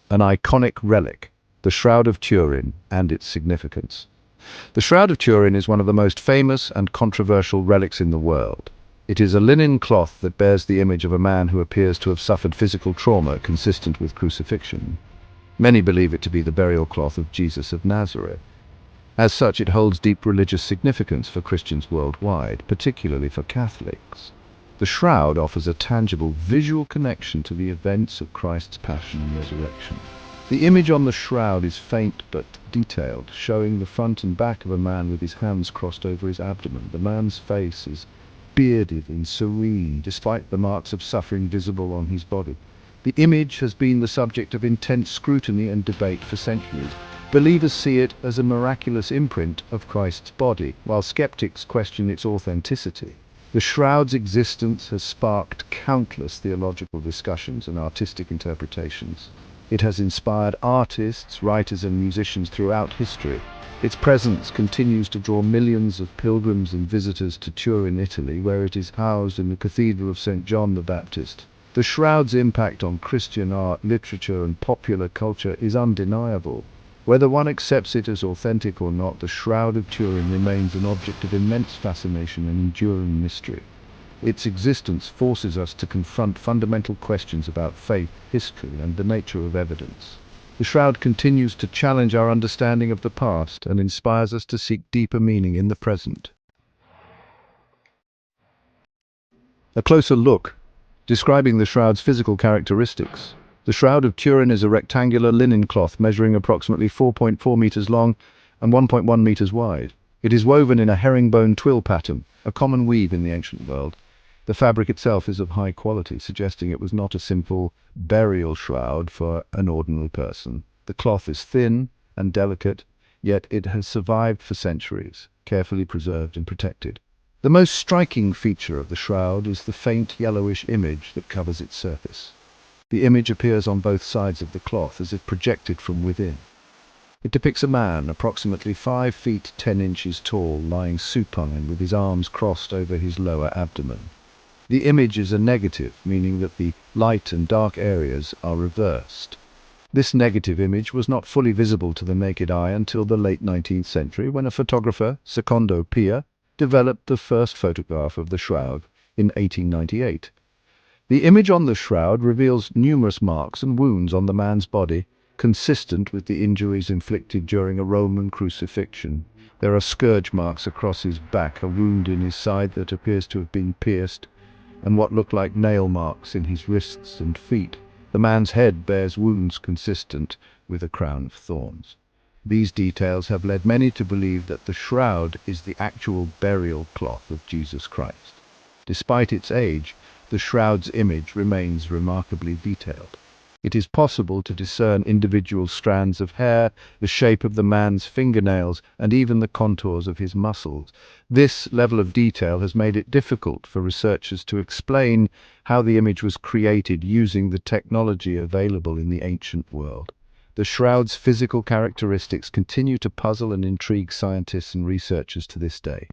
an iconic relic, the Shroud of Turin and its significance. The Shroud of Turin is one of the most famous and controversial relics in the world. It is a linen cloth that bears the image of a man who appears to have suffered physical trauma consistent with crucifixion. Many believe it to be the burial cloth of Jesus of Nazareth. As such, it holds deep religious significance for Christians worldwide, particularly for Catholics. The shroud offers a tangible visual connection to the events of Christ's passion and resurrection. The image on the shroud is faint but detailed, showing the front and back of a man with his hands crossed over his abdomen. The man's face is bearded and serene, despite the marks of suffering visible on his body. The image has been the subject of intense scrutiny and debate for centuries. Believers see it as a miraculous imprint of Christ's body, while skeptics question its authenticity. The shroud's existence has sparked countless theological discussions and artistic interpretations. It has inspired artists, writers, and musicians throughout history. Its presence continues to draw millions of pilgrims and visitors to Turin, Italy, where it is housed in the Cathedral of St. John the Baptist. The shroud's impact on Christian art, literature, and popular culture is undeniable. Whether one accepts it as authentic or not, the Shroud of Turin remains an object of immense fascination and enduring mystery. Its existence forces us to confront fundamental questions about faith, history, and the nature of evidence. The shroud continues to challenge our understanding of the past and inspires us to seek deeper meaning in the present. A closer look, describing the shroud's physical characteristics. The Shroud of Turin is a rectangular linen cloth measuring approximately 4.4 meters long and 1.1 meters wide. It is woven in a herringbone twill pattern, a common weave in the ancient world. The fabric itself is of high quality, suggesting it was not a simple burial shroud for an ordinary person. The cloth is thin and delicate, yet it has survived for centuries, carefully preserved and protected. The most striking feature of the shroud is the faint yellowish image that covers its surface. The image appears on both sides of the cloth, as if projected from within. It depicts a man, approximately 5 feet 10 inches tall, lying supine with his arms crossed over his lower abdomen. The image is a negative, meaning that the light and dark areas are reversed. This negative image was not fully visible to the naked eye until the late 19th century, when a photographer, Secondo Pia, developed the first photograph of the shroud in 1898. The image on the shroud reveals numerous marks and wounds on the man's body, consistent with the injuries inflicted during a Roman crucifixion. There are scourge marks across his back, a wound in his side that appears to have been pierced, and what look like nail marks in his wrists and feet. The man's head bears wounds consistent with a crown of thorns. These details have led many to believe that the shroud is the actual burial cloth of Jesus Christ. Despite its age, the shroud's image remains remarkably detailed. It is possible to discern individual strands of hair, the shape of the man's fingernails, and even the contours of his muscles. This level of detail has made it difficult for researchers to explain how the image was created using the technology available in the ancient world. The shroud's physical characteristics continue to puzzle and intrigue scientists and researchers to this day.